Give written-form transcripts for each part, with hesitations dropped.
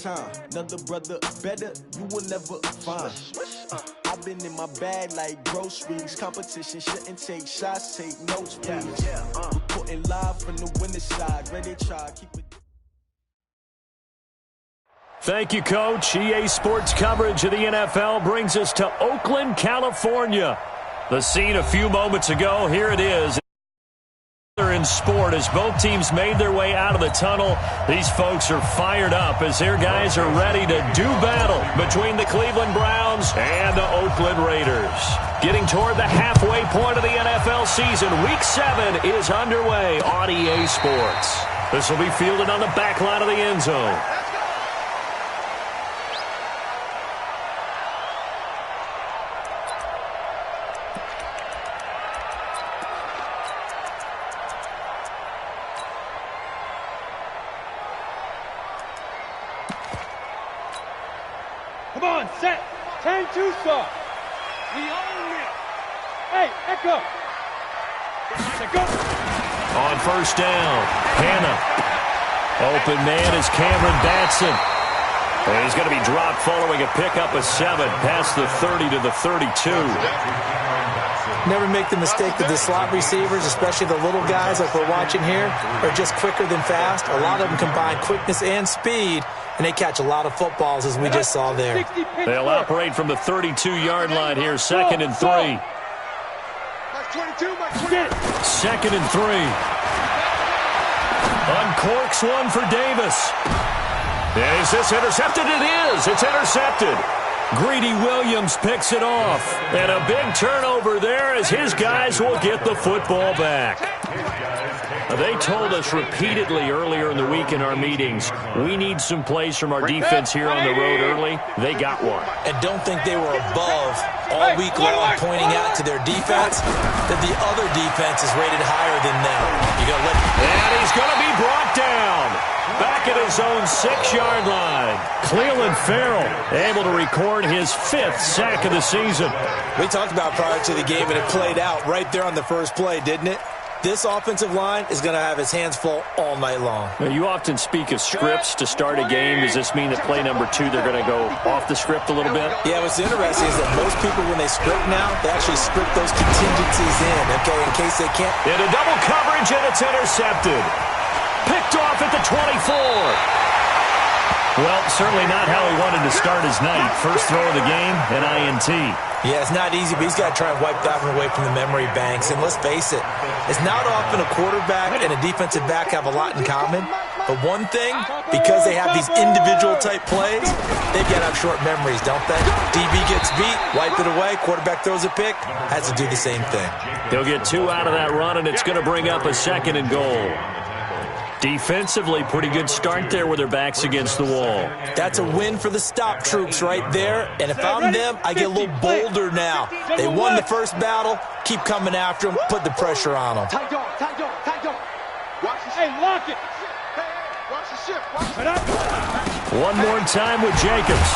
time. Another brother better, you will never find. I've been in my bag like groceries. Competition shouldn't take shots, take notes, please. Reporting live from the winning side. Ready to try, keep it. Thank you, Coach. EA Sports coverage of the NFL brings us to Oakland, California. The scene a few moments ago, here it is. In sport, as both teams made their way out of the tunnel, these folks are fired up as their guys are ready to do battle between the Cleveland Browns and the Oakland Raiders. Getting toward the halfway point of the NFL season, Week 7 is underway on EA Sports. This will be fielded on the back line of the end zone. Come on, set. 10-2 start. We own it. Hey, echo. Set, go. On first down, Hannah. Open man is Cameron Batson. And he's going to be dropped following a pickup of 7 past the 30 to the 32. Never make the mistake that the slot receivers, especially the little guys like we're watching here, are just quicker than fast. A lot of them combine quickness and speed, and they catch a lot of footballs, as we just saw there. They'll operate from the 32-yard line here, 2nd and 3. Second and 3. Uncorks one for Davis. And is this intercepted? It is. It's intercepted. Greedy Williams picks it off. And a big turnover there as his guys will get the football back. They told us repeatedly earlier in the week in our meetings, we need some plays from our defense here on the road early. They got one. And don't think they were above all week long pointing out to their defense that the other defense is rated higher than them. You gotta let. And he's going to be brought down. Back at his own 6-yard line. Cleveland Farrell able to record his 5th sack of the season. We talked about prior to the game, and it played out right there on the first play, didn't it? This offensive line is going to have his hands full all night long. Now, you often speak of scripts to start a game. Does this mean that play number 2, they're going to go off the script a little bit? Yeah, what's interesting is that most people, when they script now, they actually script those contingencies in, okay, in case they can't. Into double coverage, and it's intercepted. Picked off at the 24. Well, certainly not how he wanted to start his night. First throw of the game, an INT. Yeah, it's not easy, but he's got to try and wipe that one away from the memory banks. And let's face it, it's not often a quarterback and a defensive back have a lot in common. But one thing, because they have these individual type plays, they've got to have short memories, don't they? DB gets beat, wipe it away, quarterback throws a pick, has to do the same thing. They'll get 2 out of that run, and it's going to bring up a 2nd and goal. Defensively, pretty good start there with their backs against the wall. That's a win for the stop troops right there. And if I'm them, I get a little bolder now. They won the first battle. Keep coming after them. Put the pressure on them. Tight dog, tight dog, tight dog. Hey, lock it. Watch the shift. One more time with Jacobs.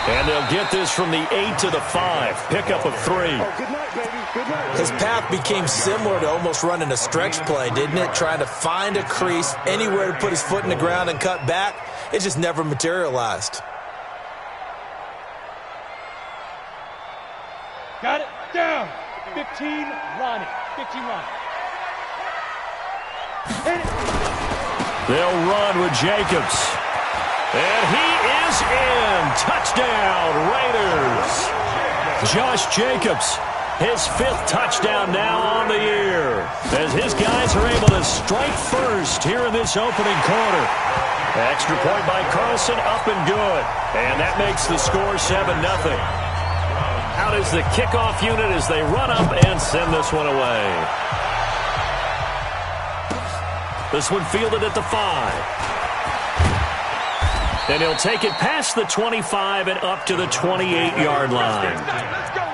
And they'll get this from the 8 to the 5. Pickup of 3. Oh, good night, baby. Good night. His path became similar to almost running a stretch play, didn't it? Trying to find a crease, anywhere to put his foot in the ground and cut back. It just never materialized. Got it. Down. 15, Ronnie. 15, Ronnie. Hit it. They'll run with Jacobs. And he is in. Touchdown, Raiders. Josh Jacobs, his 5th touchdown now on the year, as his guys are able to strike first here in this opening quarter. Extra point by Carlson, up and good. And that makes the score 7-0. Out is the kickoff unit as they run up and send this one away. This one fielded at the 5. And he'll take it past the 25 and up to the 28-yard line. Let's go.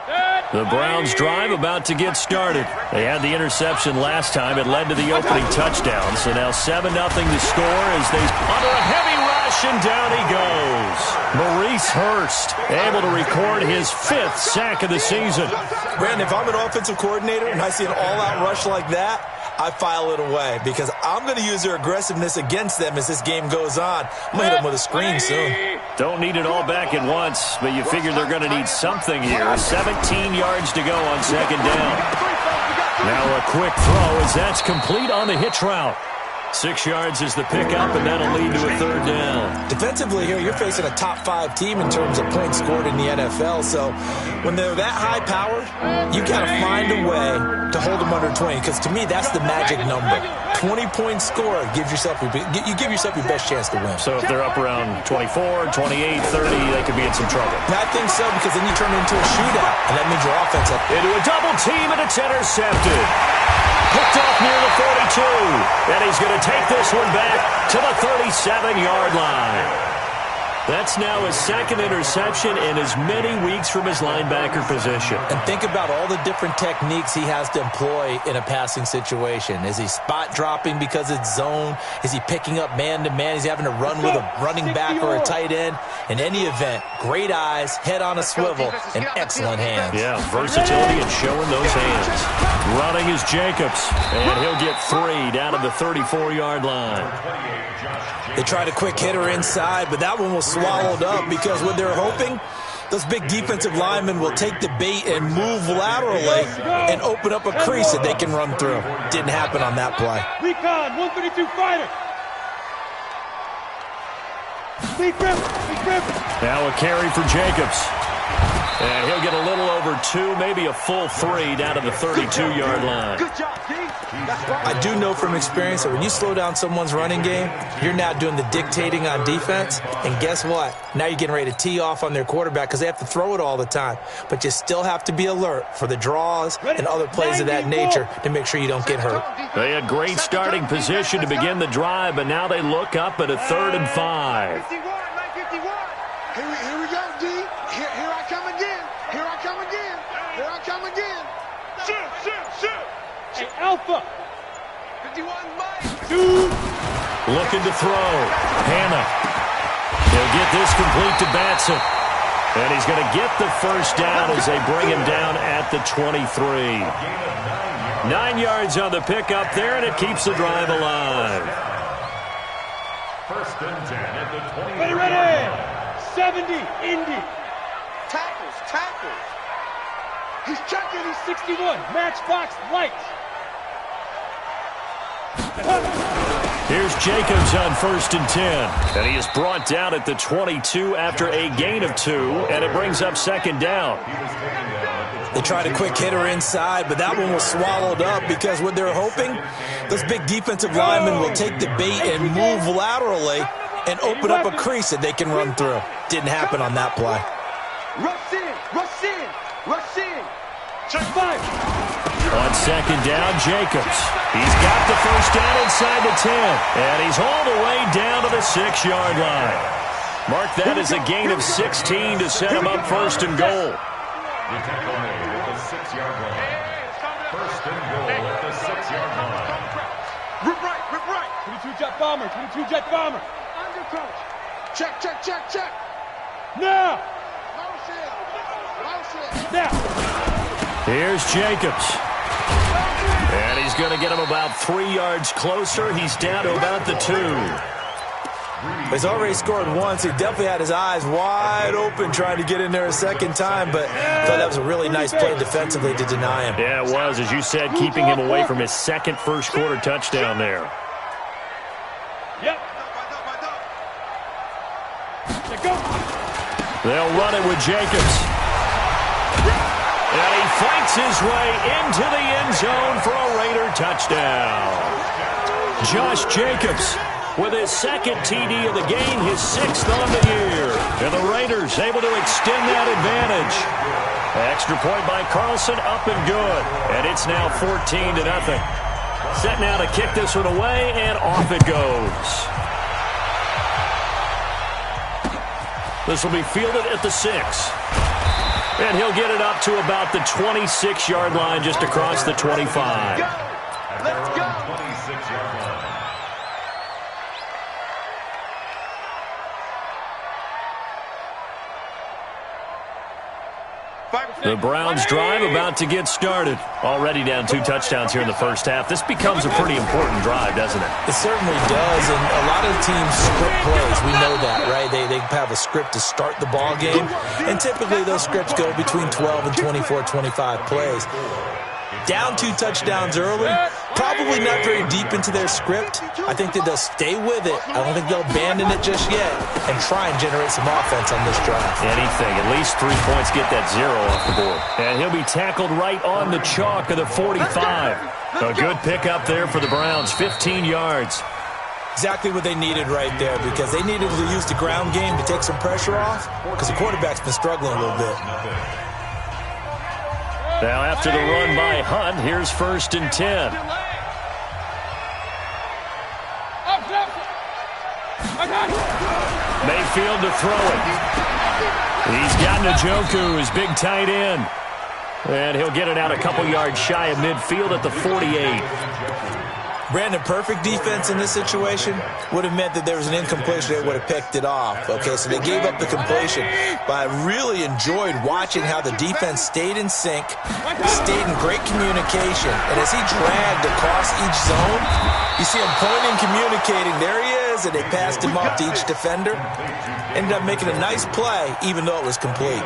Set. The Browns drive about to get started. They had the interception last time. It led to the opening touchdown. So now 7-0 to score as they under a heavy rush, and down he goes. Maurice Hurst able to record his 5th sack of the season. Brandon, if I'm an offensive coordinator and I see an all-out rush like that, I file it away because I'm going to use their aggressiveness against them as this game goes on. I'm going to hit them with a screen soon. Don't need it all back at once, but you figure they're going to need something here. 17 yards to go on 2nd down. Now a quick throw as that's complete on the hitch route. 6 yards is the pickup, and that'll lead to a 3rd down. Defensively here, you're facing a top 5 team in terms of points scored in the NFL. So when they're that high powered, you got to find a way to hold them under 20. Because to me, that's the magic number. 20 points scored gives yourself you give yourself your best chance to win. So if they're up around 24, 28, 30, they could be in some trouble. I think so, because then you turn it into a shootout, and that means your offense into a double team, and it's intercepted. Picked off near the 42, and he's going to take this one back to the 37-yard line. That's now his 2nd interception in as many weeks from his linebacker position. And think about all the different techniques he has to employ in a passing situation. Is he spot dropping because it's zone? Is he picking up man-to-man? Is he having to run with a running back or a tight end? In any event, great eyes, head on a swivel, and excellent hands. Yeah, versatility and showing those hands. Running is Jacobs, and he'll get 3 down to the 34-yard line. They tried a quick hitter inside, but that one was swallowed up because what they're hoping, those big defensive linemen will take the bait and move laterally and open up a crease that they can run through. Didn't happen on that play. Recon, 132 fighter. Now a carry for Jacobs. And he'll get a little over 2, maybe a full 3 down to the 32-yard line. Good job, D. I do know from experience that when you slow down someone's running game, you're now doing the dictating on defense. And guess what? Now you're getting ready to tee off on their quarterback because they have to throw it all the time. But you still have to be alert for the draws and other plays of that nature to make sure you don't get hurt. They had great starting position to begin the drive, but now they look up at a 3rd and 5. Here we go, D. Here I come again. Here I come again. Here I come again. Shoot. Hey, Alpha. 51 Mike. Looking to throw. Hannah. He'll get this complete to Batson. And he's going to get the 1st down as they bring him down at the 23. 9 yards on the pickup there, and it keeps the drive alive. 1st and 10 at the 20. Ready. 70, Indy. Tackles. He's checking. He's 61. Matchbox lights. Here's Jacobs on 1st and 10. And he is brought down at the 22 after a gain of 2, and it brings up 2nd down. They tried a quick hitter inside, but that one was swallowed up because what they're hoping, those big defensive linemen will take the bait and move laterally and open up a crease that they can run through. Didn't happen on that play. Rush in. Check 5. On 2nd down, Jacobs. He's got the 1st down inside the 10, and he's all the way down to the 6-yard line. Mark that as a gain of 16 to set him up 1st and goal. The tackle made at the 6-yard line. 1st and goal at the 6-yard line. Rip right. 22 jet bomber. Under coach. Check. Now. Motion. Now. Here's Jacobs. And he's going to get him about 3 yards closer. He's down to about the 2. He's already scored once. He definitely had his eyes wide open trying to get in there a 2nd time, but I thought that was a really nice play defensively to deny him. Yeah, it was, as you said, keeping him away from his 2nd first-quarter touchdown there. Yep. Go. They'll run it with Jacobs. And he fights his way into the end zone for a Raider touchdown. Josh Jacobs with his 2nd TD of the game, his 6th on the year. And the Raiders able to extend that advantage. Extra point by Carlson, up and good. And it's now 14-0. Set now to kick this one away, and off it goes. This will be fielded at the 6. And he'll get it up to about the 26-yard line, just across the 25. Let's go. 26-yard line. The Browns drive about to get started. Already down 2 touchdowns here in the first half. This becomes a pretty important drive, doesn't it? It certainly does, and a lot of teams script plays. We know that, right? They have a script to start the ball game, and typically those scripts go between 12 and 24, 25 plays. Down 2 touchdowns early, probably not very deep into their script. I think that they'll stay with it. I don't think they'll abandon it just yet and try and generate some offense on this drive. Anything. At least 3 points, get that 0 off the board. And he'll be tackled right on the chalk of the 45. A good pickup there for the Browns, 15 yards. Exactly what they needed right there, because they needed to use the ground game to take some pressure off, because the quarterback's been struggling a little bit. Now after the run by Hunt, here's 1st and 10. Mayfield to throw it. He's got Njoku, his big tight end. And he'll get it out a couple yards shy of midfield at the 48. Brandon, perfect defense in this situation would have meant that there was an incompletion. They would have picked it off. Okay, so they gave up the completion. But I really enjoyed watching how the defense stayed in sync, stayed in great communication. And as he dragged across each zone, you see him pointing, communicating. There he is, and they passed him off to each defender. Ended up making a nice play, even though it was complete.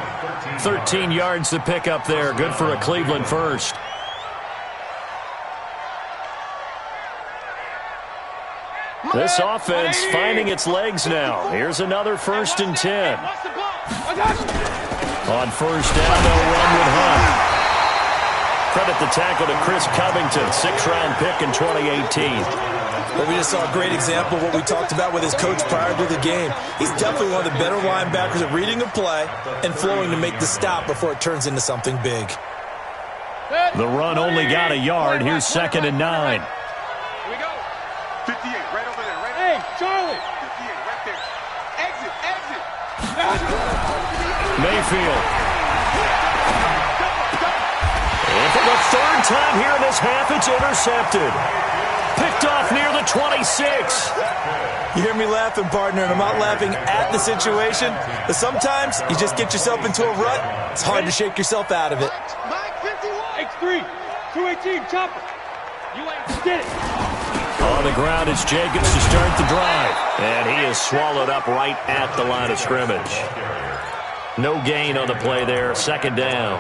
13 yards to pick up there. Good for a Cleveland first. This offense finding its legs now. Here's another 1st and 10. On 1st down, they'll run with Hunt. Credit the tackle to Chris Covington, 6th-round pick in 2018. Well, we just saw a great example of what we talked about with his coach prior to the game. He's definitely one of the better linebackers at reading a play and flowing to make the stop before it turns into something big. The run only got a yard. Here's 2nd and 9. 58, right over there, right? Hey, Charlie! 58, right there. Exit, exit! Mayfield. And for the 3rd time here in this half, it's intercepted. Picked off near the 26. You hear me laughing, partner, and I'm not laughing at the situation, but sometimes you just get yourself into a rut. It's hard to shake yourself out of it. Mike 51! X3, 218, chopper. You ain't get it. On the ground, it's Jacobs to start the drive. And he is swallowed up right at the line of scrimmage. No gain on the play there. 2nd down.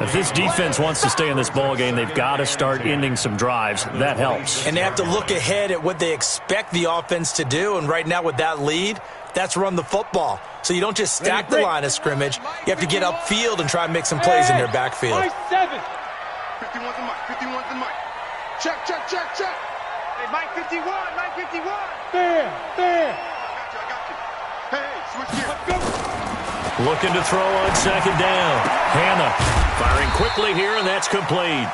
If this defense wants to stay in this ballgame, they've got to start ending some drives. That helps. And they have to look ahead at what they expect the offense to do. And right now with that lead, that's run the football. So you don't just stack the line of scrimmage. You have to get upfield and try and make some plays in their backfield. 7. 51's the mic, 51's the mic. Check, check, check, check. Hey, Mike 51, Mike 51. Bam, bam. I got you. Hey, switch gears. Let's go. Looking to throw on 2nd down. Hannah firing quickly here, and that's complete.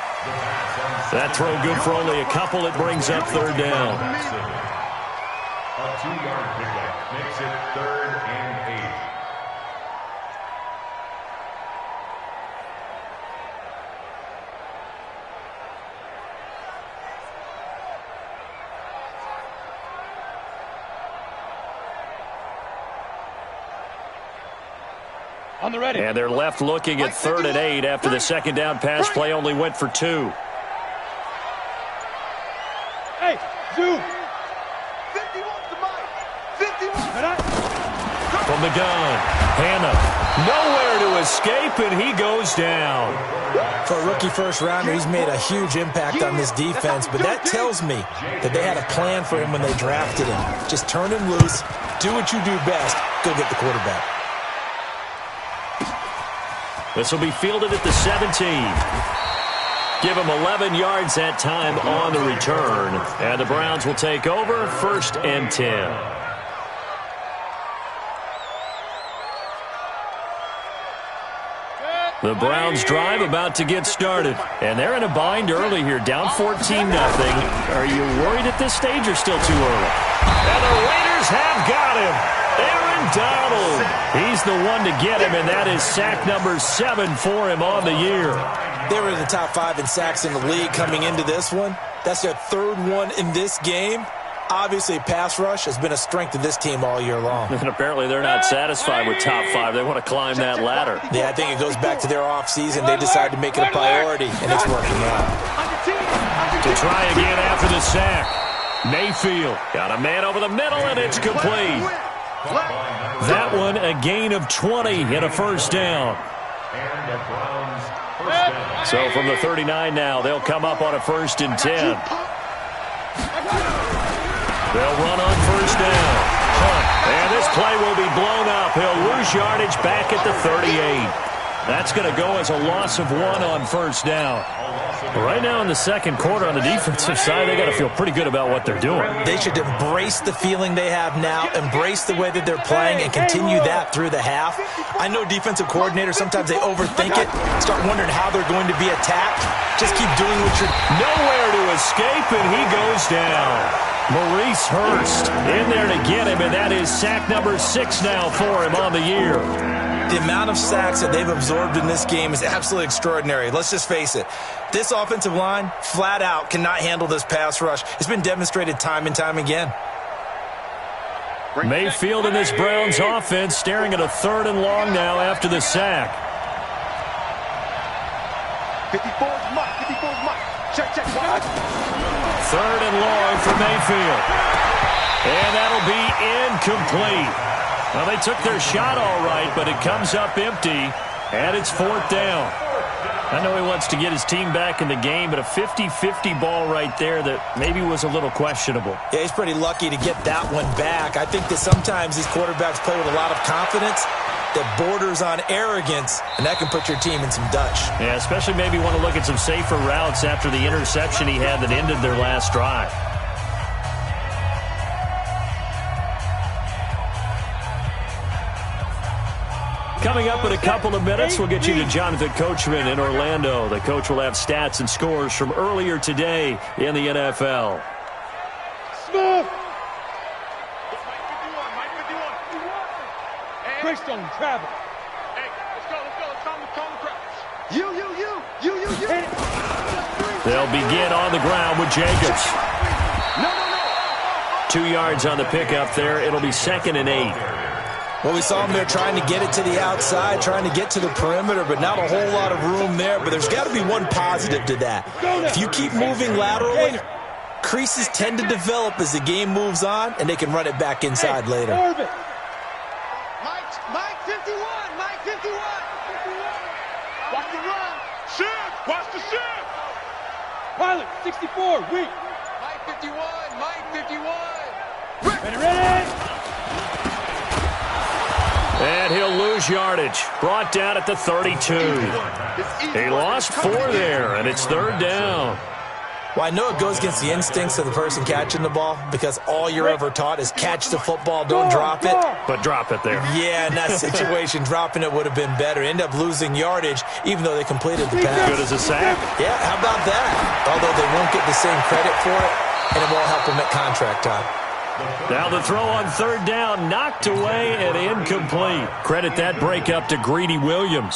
That throw good for only a couple. It brings up 3rd down. A 2-yard pickup makes it 3rd and 8. On the ready. And they're left looking at 3rd and 8 after the 2nd down pass play only went for 2. Hey, zoom. 51's the mic. 51. From the gun, Hannah nowhere to escape, and he goes down. For a rookie first-rounder, he's made a huge impact on this defense, but that tells me that they had a plan for him when they drafted him. Just turn him loose, do what you do best, go get the quarterback. This will be fielded at the 17. Give him 11 yards that time on the return. And the Browns will take over 1st and 10. The Browns drive about to get started. And they're in a bind early here, down 14-0. Are you worried at this stage or still too early? And the Raiders have got him. Aaron Donald. He's the one to get him, and that is sack number 7 for him on the year. They were in the top 5 in sacks in the league coming into this one. That's their 3rd one in this game. Obviously, pass rush has been a strength of this team all year long. And apparently they're not satisfied with top 5. They want to climb that ladder. Yeah, I think it goes back to their offseason. They decided to make it a priority, and it's working out. To try again after the sack. Mayfield got a man over the middle, and it's complete. That one, a gain of 20 and a first down. So from the 39 now, they'll come up on a 1st and 10. They'll run on first down. And this play will be blown up. He'll lose yardage back at the 38. That's going to go as a loss of 1 on first down. Right now in the second quarter on the defensive side, they got to feel pretty good about what they're doing. They should embrace the feeling they have now, embrace the way that they're playing, and continue that through the half. I know defensive coordinators, sometimes they overthink it, start wondering how they're going to be attacked. Just keep doing what you're... Nowhere to escape, and he goes down. Maurice Hurst in there to get him, and that is sack number 6 now for him on the year. The amount of sacks that they've absorbed in this game is absolutely extraordinary. Let's just face it. This offensive line, flat out, cannot handle this pass rush. It's been demonstrated time and time again. Mayfield in this Browns offense staring at a 3rd and long now after the sack. 54's Mike. 54's Mike. Check. 3rd and long for Mayfield. And that'll be incomplete. Well, they took their shot all right, but it comes up empty, and it's 4th down. I know he wants to get his team back in the game, but a 50-50 ball right there that maybe was a little questionable. Yeah, he's pretty lucky to get that one back. I think that sometimes these quarterbacks play with a lot of confidence that borders on arrogance, and that can put your team in some Dutch. Yeah, especially maybe want to look at some safer routes after the interception he had that ended their last drive. Coming up in a couple of minutes, we'll get you to Jonathan Coachman in Orlando. The coach will have stats and scores from earlier today in the NFL. Smith! Greystone, travel. Hey, let's go. It's time to practice. You. They'll begin on the ground with Jacobs. No. 2 yards on the pickup there. It'll be 2nd and 8. Well, we saw him there trying to get it to the outside, trying to get to the perimeter, but not a whole lot of room there. But there's got to be one positive to that. If you keep moving laterally, creases tend to develop as the game moves on, and they can run it back inside later. Mike 51. Watch the run. Shift. Watch the shift. Pilot, 64, weak. Mike 51. Ready. And he'll lose yardage. Brought down at the 32. He lost 4 there, and it's 3rd down. Well, I know it goes against the instincts of the person catching the ball because all you're ever taught is catch the football, don't drop it. But drop it there. Yeah, in that situation, dropping it would have been better. End up losing yardage, even though they completed the pass. Good as a sack. Yeah, how about that? Although they won't get the same credit for it, and it won't help them at contract time. Now the throw on 3rd down, knocked away and incomplete. Credit that breakup to Greedy Williams.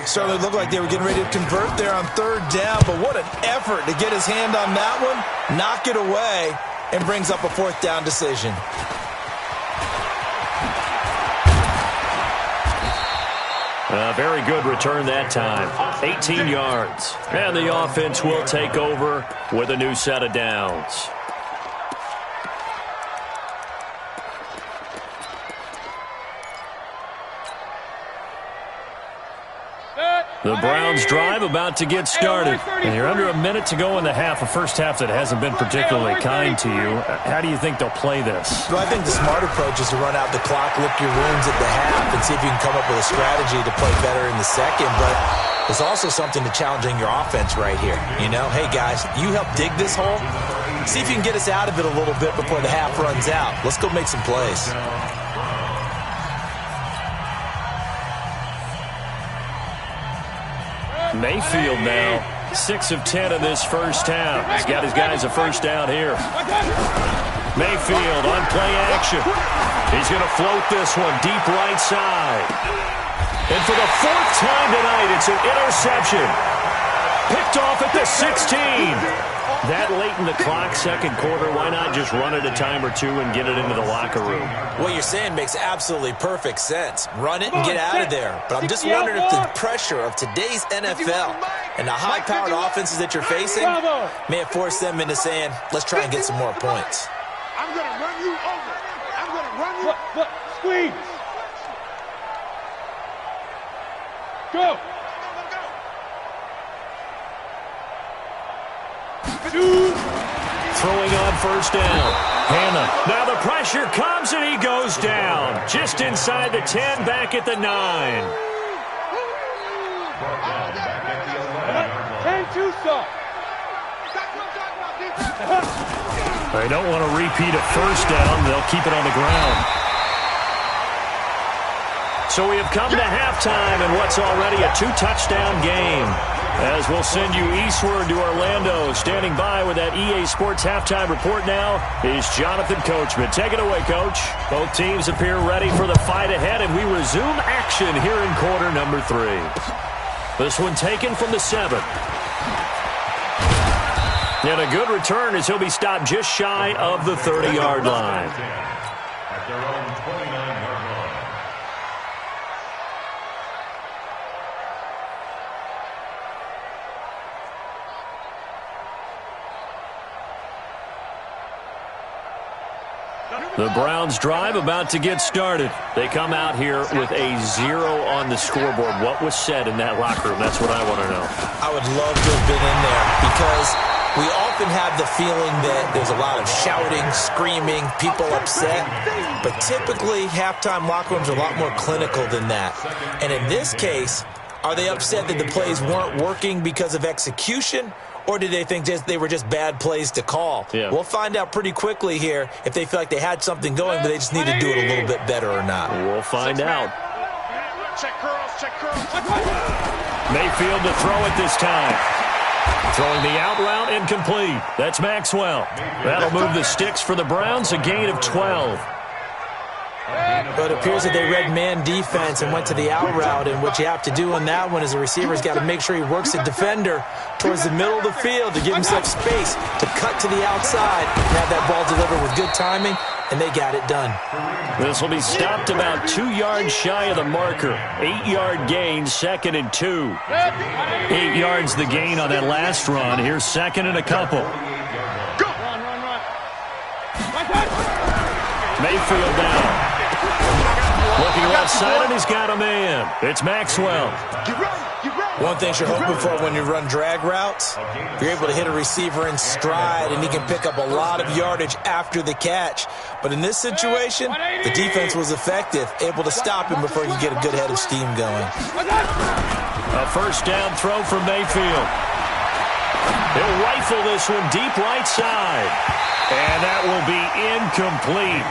Certainly looked like they were getting ready to convert there on 3rd down, but what an effort to get his hand on that one, knock it away, and brings up a 4th down decision. A very good return that time. 18 yards. And the offense will take over with a new set of downs. The Browns drive about to get started. And you're under a minute to go in the half, a first half that hasn't been particularly kind to you. How do you think they'll play this? Well, I think the smart approach is to run out the clock, lick your wounds at the half, and see if you can come up with a strategy to play better in the second. But there's also something to challenging your offense right here. You know, hey, guys, you help dig this hole. See if you can get us out of it a little bit before the half runs out. Let's go make some plays. Mayfield now, 6 of 10 in this first half. He's got his guys a first down here. Mayfield on play action. He's going to float this one deep right side. And for the fourth time tonight, it's an interception. Picked off at the 16. That late in the clock, second quarter, why not just run it a time or two and get it into the locker room? What you're saying makes absolutely perfect sense. Run it and get out of there. But I'm just wondering if the pressure of today's NFL and the high-powered offenses that you're facing may have forced them into saying, let's try and get some more points. I'm going to run you over. I'm going to run you. What? Squeeze. Go. Throwing on first down. Hannah. Now the pressure comes and he goes down. Just inside the 10, back at the 9. They don't want to repeat a first down. They'll keep it on the ground. So we have come to halftime in what's already a 2-touchdown game. As we'll send you eastward to Orlando. Standing by with that EA Sports halftime report now is Jonathan Coachman. Take it away, Coach. Both teams appear ready for the fight ahead, and we resume action here in quarter number 3. This one taken from the 7. And a good return as he'll be stopped just shy of the 30-yard line. At their own 29-yard line. The Browns drive about to get started. They come out here with a 0 on the scoreboard. What was said in that locker room? That's what I want to know. I would love to have been in there because we often have the feeling that there's a lot of shouting, screaming, people upset. But typically, halftime locker rooms are a lot more clinical than that. And in this case, are they upset that the plays weren't working because of execution? Or did they think they were just bad plays to call? Yeah. We'll find out pretty quickly here if they feel like they had something going, but they just need to do it a little bit better or not. We'll find out. Check curls, check curls. Mayfield to throw it this time. Throwing the out route incomplete. That's Maxwell. That'll move the sticks for the Browns, a gain of 12. But it appears that they read man defense and went to the out route, and what you have to do on that one is the receiver's got to make sure he works the defender towards the middle of the field to give himself space to cut to the outside and have that ball delivered with good timing, and they got it done. This will be stopped about 2 yards shy of the marker. 8-yard gain, 2nd and 2. 8 yards the gain on that last run. Here's 2nd and a couple. Mayfield down. Looking left side, and he's got a man. It's Maxwell. One thing you're hoping for when you run drag routes, you're able to hit a receiver in stride, and he can pick up a lot of yardage after the catch. But in this situation, the defense was effective, able to stop him before he could get a good head of steam going. A first down throw from Mayfield. He'll rifle this one deep right side. And that will be incomplete.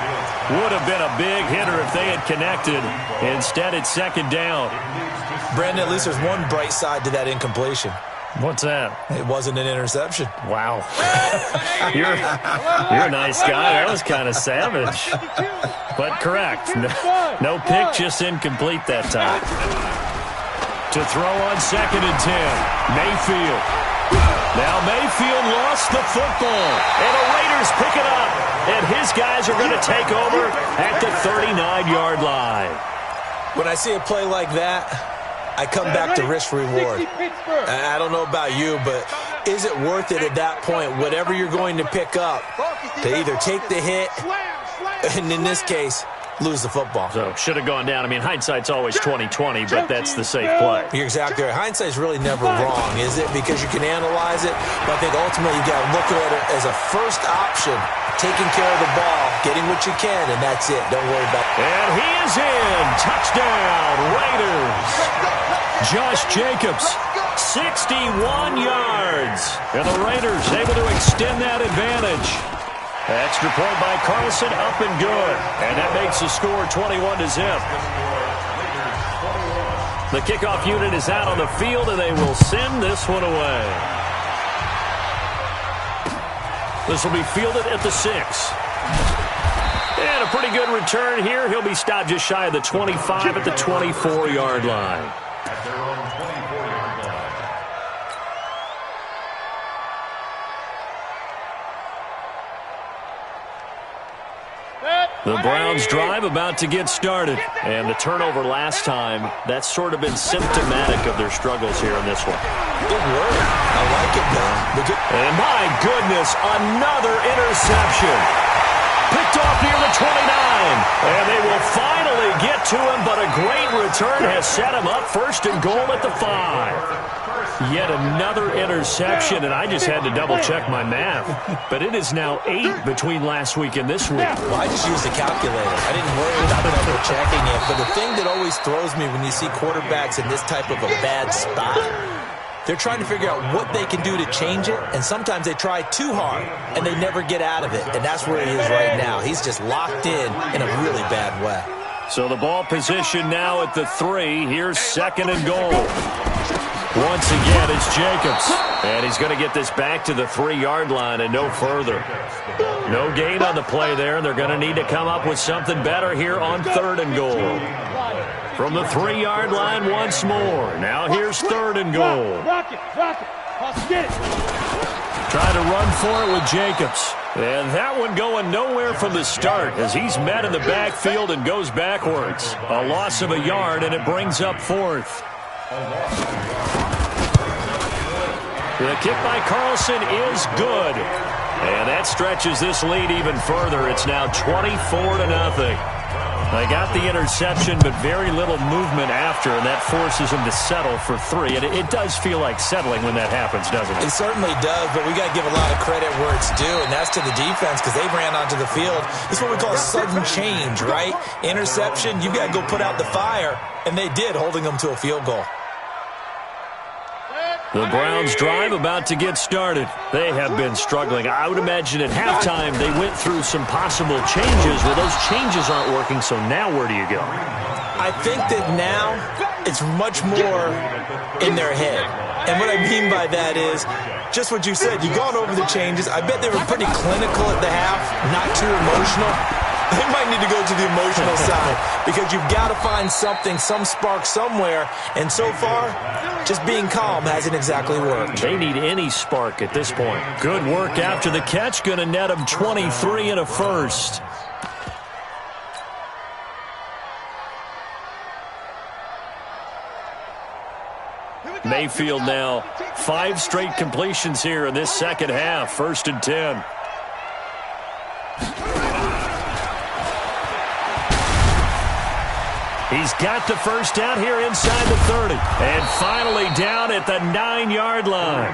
Would have been a big hitter if they had connected. Instead, it's 2nd down. Brandon, at least there's one bright side to that incompletion. What's that? It wasn't an interception. Wow. You're a nice guy. That was kind of savage. But correct. No pick, just incomplete that time. To throw on 2nd and 10. Mayfield. Now Mayfield lost the football, and the Raiders pick it up, and his guys are going to take over at the 39-yard line. When I see a play like that, I come back to risk-reward. I don't know about you, but is it worth it at that point, whatever you're going to pick up, to either take the hit, and in this case, lose the football? So, should have gone down. I mean, hindsight's always 20/20, but that's the safe play. You're exactly right. Hindsight's really never wrong, is it? Because you can analyze it, but I think ultimately you got to look at it as a first option, taking care of the ball, getting what you can, and that's it. Don't worry about it. And he is in. Touchdown, Raiders. Josh Jacobs, 61 yards. And the Raiders able to extend that advantage. Extra point by Carlson, up and good. And that makes the score 21-0. The kickoff unit is out on the field, and they will send this one away. This will be fielded at the 6. And a pretty good return here. He'll be stopped just shy of the 25 at the 24-yard line. At their own 24-yard line. The Browns drive about to get started. And the turnover last time, that's sort of been symptomatic of their struggles here in this one. Good work. I like it, though. And my goodness, another interception. Picked off near the 29. And they will finally get to him, but a great return has set him up first and goal at the 5. Yet another interception, and I just had to double-check my math. But it is now 8 between last week and this week. Well, I just used a calculator. I didn't worry about double-checking it. But the thing that always throws me when you see quarterbacks in this type of a bad spot, they're trying to figure out what they can do to change it, and sometimes they try too hard, and they never get out of it. And that's where he is right now. He's just locked in a really bad way. So the ball position now at the 3. Here's second and goal. Once again, it's Jacobs. And he's going to get this back to the 3-yard line and no further. No gain on the play there, and they're going to need to come up with something better here on third and goal. From the 3-yard line once more. Now here's third and goal. Trying to run for it with Jacobs. And that one going nowhere from the start as he's met in the backfield and goes backwards. A loss of a yard, and it brings up fourth. The kick by Carlson is good. And that stretches this lead even further. It's now 24-0. They got the interception, but very little movement after, and that forces them to settle for 3. And it does feel like settling when that happens, doesn't it? It certainly does, but we got to give a lot of credit where it's due, and that's to the defense because they ran onto the field. This is what we call a sudden change, right? Interception, you got to go put out the fire, and they did, holding them to a field goal. The Browns drive about to get started. They have been struggling. I would imagine at halftime they went through some possible changes. Well, those changes aren't working, so now where do you go? I think that now it's much more in their head. And what I mean by that is just what you said. You've gone over the changes. I bet they were pretty clinical at the half, not too emotional. They might need to go to the emotional side because you've got to find something, some spark somewhere. And so far, just being calm hasn't exactly worked. They need any spark at this point. Good work after the catch. Going to net them 23 and a first. Mayfield now 5 straight completions here in this second half. 1st and 10. He's got the first down here inside the 30. And finally down at the 9-yard line.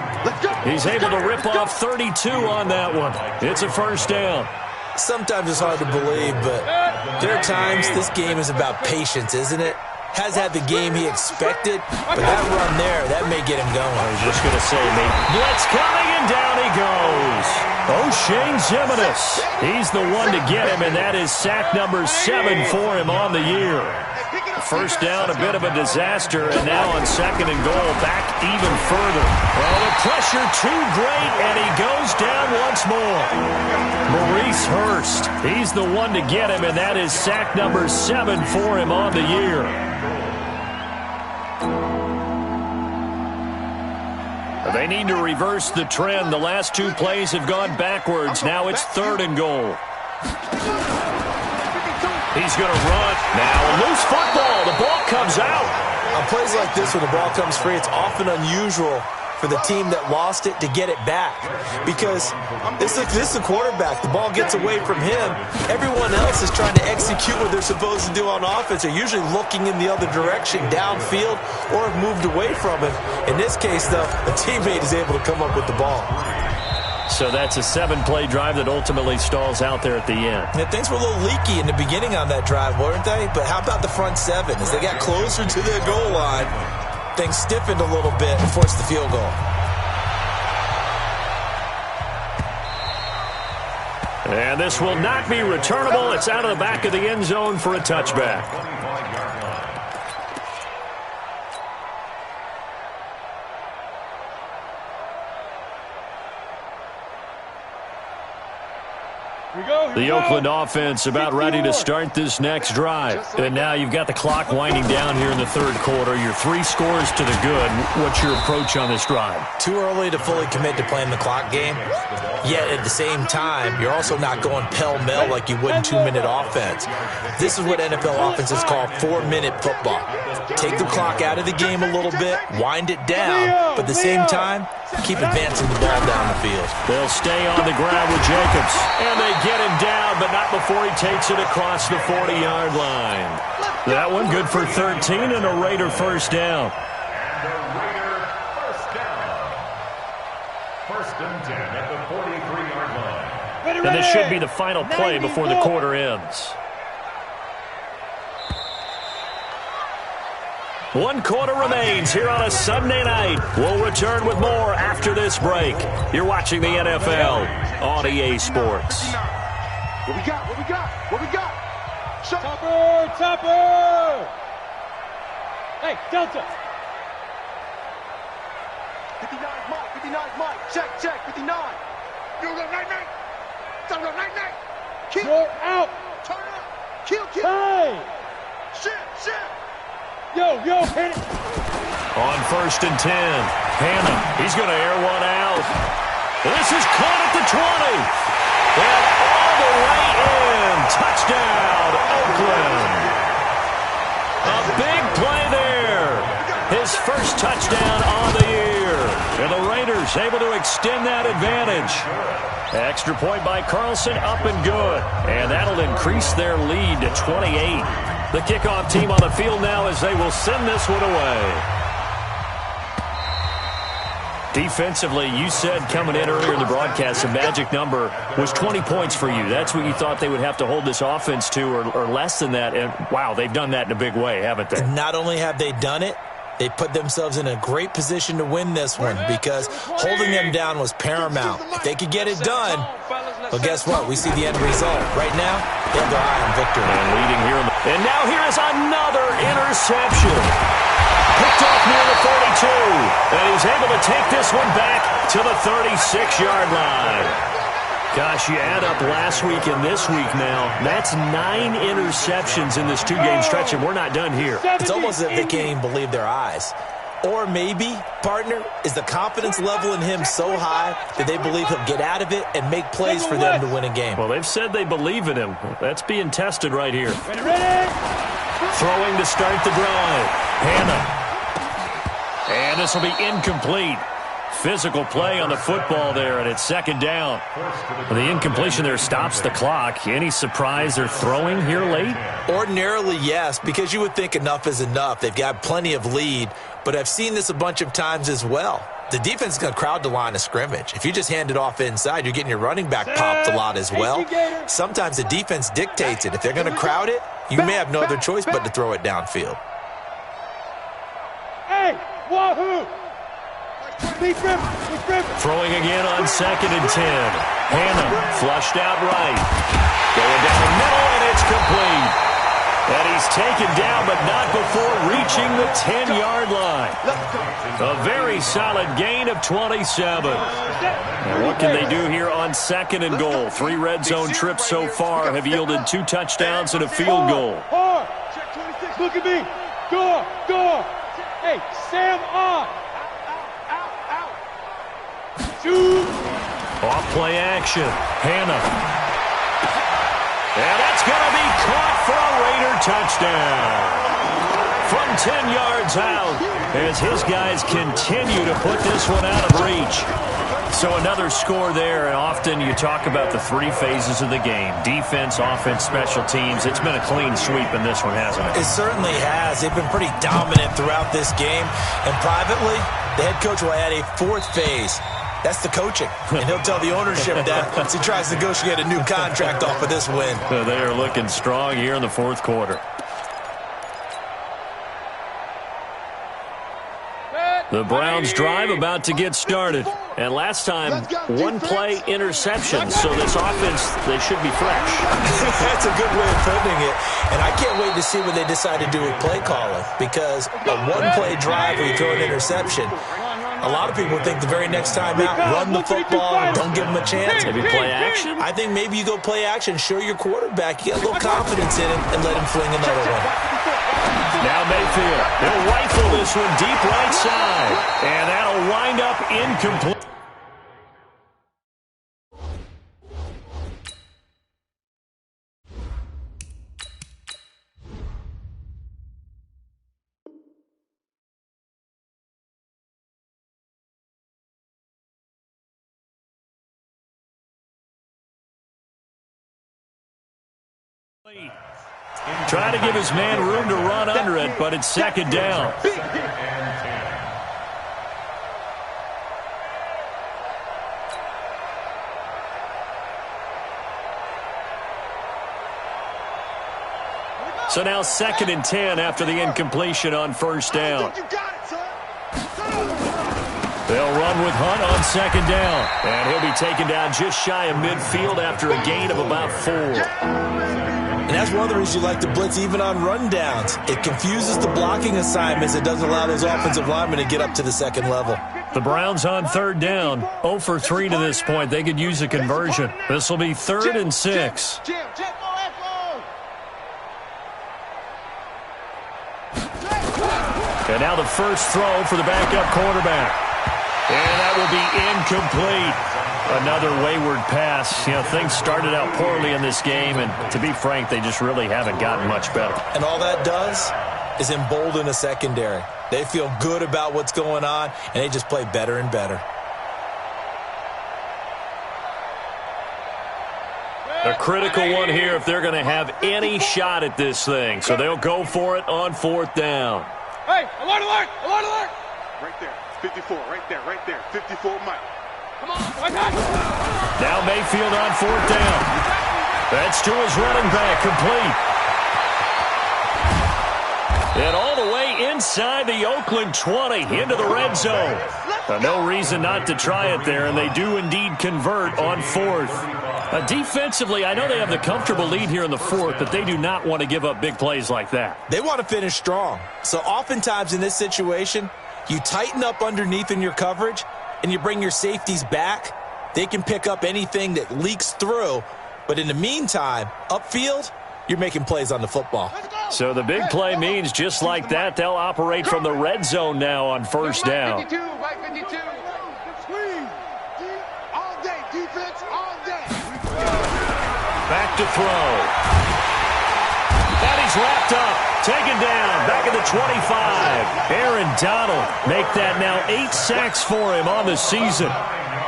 He's able to rip off 32 on that one. It's a first down. Sometimes it's hard to believe, but there are times this game is about patience, isn't it? Has had the game he expected, but that run there, that may get him going. I was just going to say, mate, blitz coming, and down he goes. O'Shane Zimenez. He's the one to get him, and that is sack number 7 for him on the year. First down, a bit of a disaster, and now on second and goal, back even further. Well, the pressure too great, and he goes down once more. Maurice Hurst, he's the one to get him, and that is sack number 7 for him on the year. They need to reverse the trend. The last 2 plays have gone backwards. Now it's 3rd and goal. He's going to run. Now a loose football. The ball comes out. On plays like this, when the ball comes free, it's often unusual for the team that lost it to get it back. Because this is the quarterback. The ball gets away from him. Everyone else is trying to execute what they're supposed to do on offense. They're usually looking in the other direction, downfield, or have moved away from him. In this case, though, a teammate is able to come up with the ball. So that's a 7-play drive that ultimately stalls out there at the end. Yeah, things were a little leaky in the beginning on that drive, weren't they? But how about the front 7? As they got closer to the goal line, things stiffened a little bit and forced the field goal. And this will not be returnable. It's out of the back of the end zone for a touchback. The Oakland offense about ready to start this next drive. And now you've got the clock winding down here in the third quarter. You're 3 scores to the good. What's your approach on this drive? Too early to fully commit to playing the clock game. Yet at the same time, you're also not going pell-mell like you would in 2-minute offense. This is what NFL offenses call 4-minute football. Take the clock out of the game a little bit, wind it down, but at the same time, keep advancing the ball down the field. They'll stay on the ground with Jacobs. And they get him down, but not before he takes it across the 40-yard line. That one good for 13 and a Raider first down. And a Raider first down. First and 10 at the 43-yard line. And this should be the final play before the quarter ends. 1 quarter remains here on a Sunday night. We'll return with more after this break. You're watching the NFL on EA Sports. What we got? What we got? What we got? Topper! Hey, Delta! 59 Mike. Check, 59. You go, night. Turn up, night. Kill. You're out! Turn up. Kill. Hey! Shit. Yo, hit it! On first and 10, Hannah, he's going to air one out. This is caught at the 20. And all the way in. Touchdown, Oakland. A big play there. His first touchdown on the year. And the Raiders able to extend that advantage. Extra point by Carlson, up and good. And that'll increase their lead to 28. The kickoff team on the field now as they will send this one away. Defensively, you said coming in earlier in the broadcast, the magic number was 20 points for you. That's what you thought they would have to hold this offense to, or less than that. And, wow, they've done that in a big way, haven't they? Not only have they done it, they put themselves in a great position to win this one because holding them down was paramount. If they could get it done, well, guess what? We see the end result. Right now, they have their eye on victory. And leading here. And now here is another interception. Picked off near the 42. And he's able to take this one back to the 36-yard line. Gosh, you add up last week and this week now. That's 9 interceptions in this 2-game stretch, and we're not done here. It's almost as if they can't even believe their eyes. Or maybe, partner, is the confidence level in him so high that they believe he'll get out of it and make plays for them to win a game. Well, they've said they believe in him. That's being tested right here. Ready! Throwing to start the drive. Hannah. And this will be incomplete. Physical play on the football there, and it's second down. The incompletion there stops the clock. Any surprise they're throwing here late? Ordinarily, yes, because you would think enough is enough. They've got plenty of lead, but I've seen this a bunch of times as well. The defense is going to crowd the line of scrimmage. If you just hand it off inside, you're getting your running back popped a lot as well. Sometimes the defense dictates it. If they're going to crowd it, you may have no other choice but to throw it downfield. Hey, wahoo! Throwing again on second and 10. Hannah flushed out right. Going down the middle, and it's complete. And he's taken down, but not before reaching the 10-yard line. A very solid gain of 27. And what can they do here on second and goal? 3 red zone trips so far have yielded 2 touchdowns and a field goal. Look at me. Go. Hey, Sam on. Off play action. Hannah. And that's going to be caught for a Raider touchdown. From 10 yards out as his guys continue to put this one out of reach. So another score there, and often you talk about the 3 phases of the game. Defense, offense, special teams. It's been a clean sweep in this one, hasn't it? It certainly has. They've been pretty dominant throughout this game. And privately, the head coach will add a 4th phase. That's the coaching. And he'll tell the ownership that once he tries to negotiate a new contract off of this win. They are looking strong here in the 4th quarter. The Browns drive about to get started. And last time, 1-play interception. So this offense, they should be fresh. That's a good way of putting it. And I can't wait to see what they decide to do with play calling. Because a 1-play drive where you throw an interception, A lot of people think the very next time out, run the football, don't give them a chance. Maybe play action? I think maybe you go play action, show your quarterback, you get a little confidence in him, and let him fling another one. Now Mayfield, he'll rifle this one deep right side, and that'll wind up incomplete. Try to give his man room to run under it, but it's second down. So now 2nd and 10 after the incompletion on first down. They'll run with Hunt on 2nd down. And he'll be taken down just shy of midfield after a gain of about 4. And that's one of the reasons you like to blitz even on rundowns. It confuses the blocking assignments. It doesn't allow those offensive linemen to get up to the second level. The Browns on 3rd down. 0 for 3 to this point. They could use a conversion. This will be 3rd and 6. And now the first throw for the backup quarterback. And that will be incomplete. Another wayward pass. You know, things started out poorly in this game, and to be frank, they just really haven't gotten much better. And all that does is embolden a secondary. They feel good about what's going on, and they just play better and better. A critical one here if they're going to have any shot at this thing. So they'll go for it on 4th down. Hey, alert, alert, alert, alert. Right there, 54, right there, 54 mile. Come on, right back. Now Mayfield on 4th down. That's to his running back, complete. And all the way inside the Oakland 20 into the red zone. No reason not to try it there, and they do indeed convert on 4th. Defensively, I know they have the comfortable lead here in the 4th, but they do not want to give up big plays like that. They want to finish strong. So oftentimes in this situation, you tighten up underneath in your coverage, and you bring your safeties back. They can pick up anything that leaks through. But in the meantime, upfield, you're making plays on the football. So the big play means just like that, they'll operate from the red zone now on first down. 52, right 52. All day, defense, all day. Back to throw. And he's wrapped up, taken down, back at the 25. Aaron Donald make that now 8 sacks for him on the season.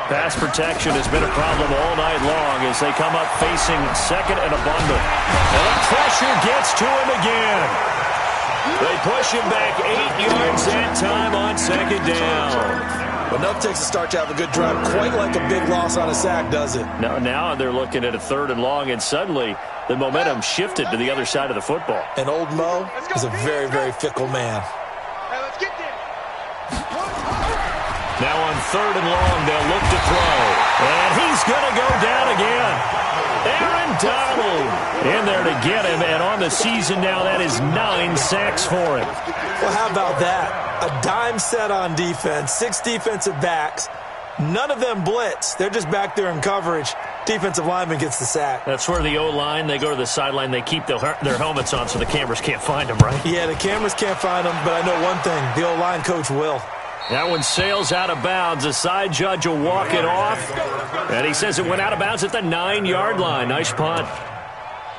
Pass protection has been a problem all night long as they come up facing 2nd and a bundle. And the pressure gets to him again. They push him back 8 yards that time on 2nd down. But enough takes to start to have a good drive. Quite like a big loss on a sack, does it? Now they're looking at a 3rd and long, and suddenly the momentum shifted to the other side of the football. And old Mo is a very, very fickle man. Hey, let's get there. Now on 3rd and long, they'll look to throw. And he's going to go down again. Aaron Donald in there to get him. And on the season now, that is 9 sacks for him. Well, how about that? A dime set on defense, 6 defensive backs. None of them blitz. They're just back there in coverage. Defensive lineman gets the sack. That's where the O-line, they go to the sideline, they keep their helmets on so the cameras can't find them, right? Yeah, the cameras can't find them, but I know one thing. The O-line coach will. That one sails out of bounds. The side judge will walk it off. And he says it went out of bounds at the 9-yard line. Nice punt.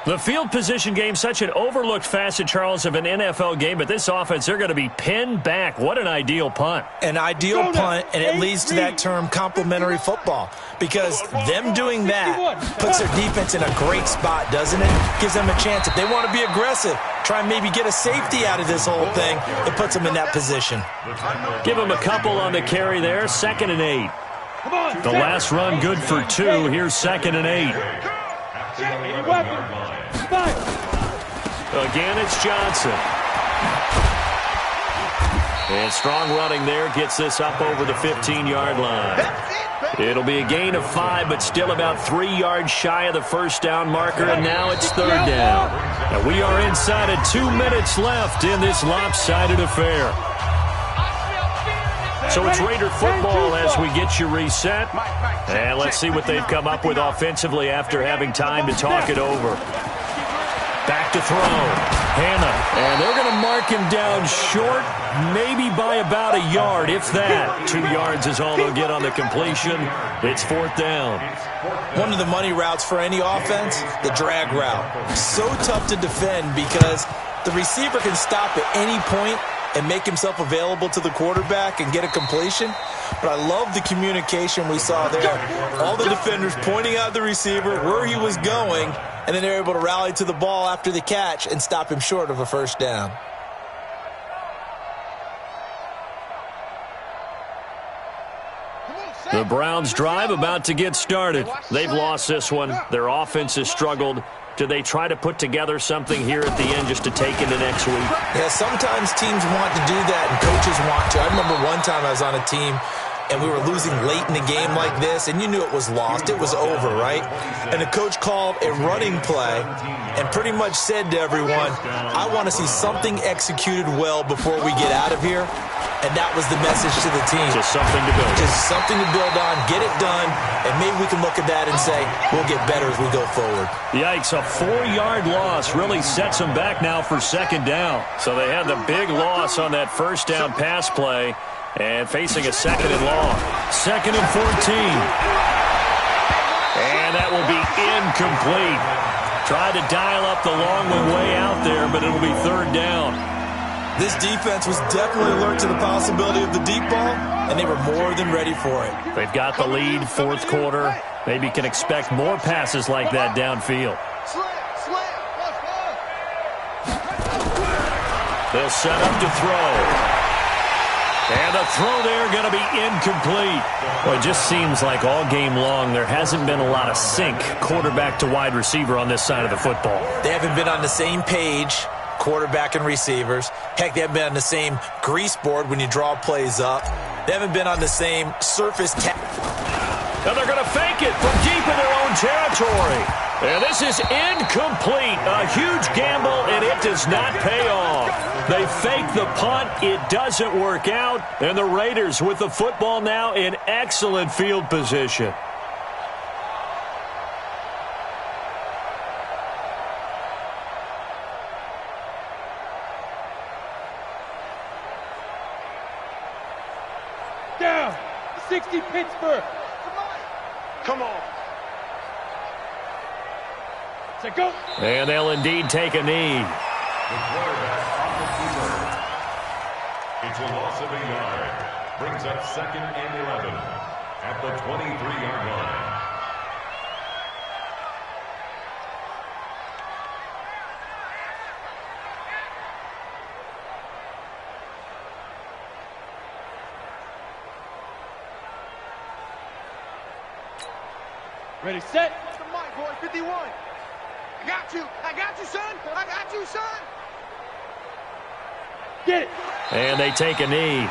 The field position game, such an overlooked facet, Charles, of an NFL game. But this offense, they're going to be pinned back. What an ideal punt. An ideal punt, and it leads to that term complementary football. Because them doing that puts their defense in a great spot, doesn't it? Gives them a chance. If they want to be aggressive, try and maybe get a safety out of this whole thing, it puts them in that position. Give them a couple on the carry there. 2nd and 8. The last run good for 2. Here's 2nd and 8. Again, it's Johnson. And strong running there gets this up over the 15-yard line. It'll be a gain of 5, but still about 3 yards shy of the first down marker, and now it's 3rd down. Now we are inside of 2 minutes left in this lopsided affair. So it's Raider football as we get you reset. And let's see what they've come up with offensively after having time to talk it over. Back to throw. Hannah. And they're going to mark him down short, maybe by about a yard, if that. 2 yards is all they'll get on the completion. It's 4th down. One of the money routes for any offense, the drag route. So tough to defend because the receiver can stop at any point and make himself available to the quarterback and get a completion. But I love the communication we saw there. All the defenders pointing out the receiver, where he was going, and then they're able to rally to the ball after the catch and stop him short of a first down. The Browns' drive about to get started. They've lost this one. Their offense has struggled. Do they try to put together something here at the end just to take into next week? Yeah, sometimes teams want to do that and coaches want to. I remember one time I was on a team and we were losing late in the game like this, and you knew it was lost. It was over, right? And the coach called a running play and pretty much said to everyone, I want to see something executed well before we get out of here. And that was the message to the team. Just something to build. Just something to build on, get it done, and maybe we can look at that and say, we'll get better as we go forward. Yikes, a 4-yard loss really sets them back now for 2nd down. So they had the big loss on that first down pass play and facing a 2nd and long. 2nd and 14. And that will be incomplete. Tried to dial up the long one way out there, but it'll be 3rd down. This defense was definitely alert to the possibility of the deep ball, and they were more than ready for it. They've got the lead, 4th quarter. Maybe can expect more passes like that downfield. They'll set up to throw. And the throw there going to be incomplete. Well, it just seems like all game long there hasn't been a lot of sync quarterback to wide receiver on this side of the football. They haven't been on the same page, quarterback and receivers. Heck, they haven't been on the same grease board when you draw plays up. They haven't been on the same surface. And they're going to fake it from deep in their own territory. And this is incomplete. A huge gamble, and it does not pay off. They fake the punt. It doesn't work out. And the Raiders with the football now in excellent field position. Down. 60 Pittsburgh. Come on. So go. And they'll indeed take a knee. The quarterback on the keeper. It's a loss of a yard. Brings up 2nd and 11 at the 23-yard line. Ready, set. That's the mic, boy. 51. I got you. I got you, son. I got you, son. Get it. And they take a knee.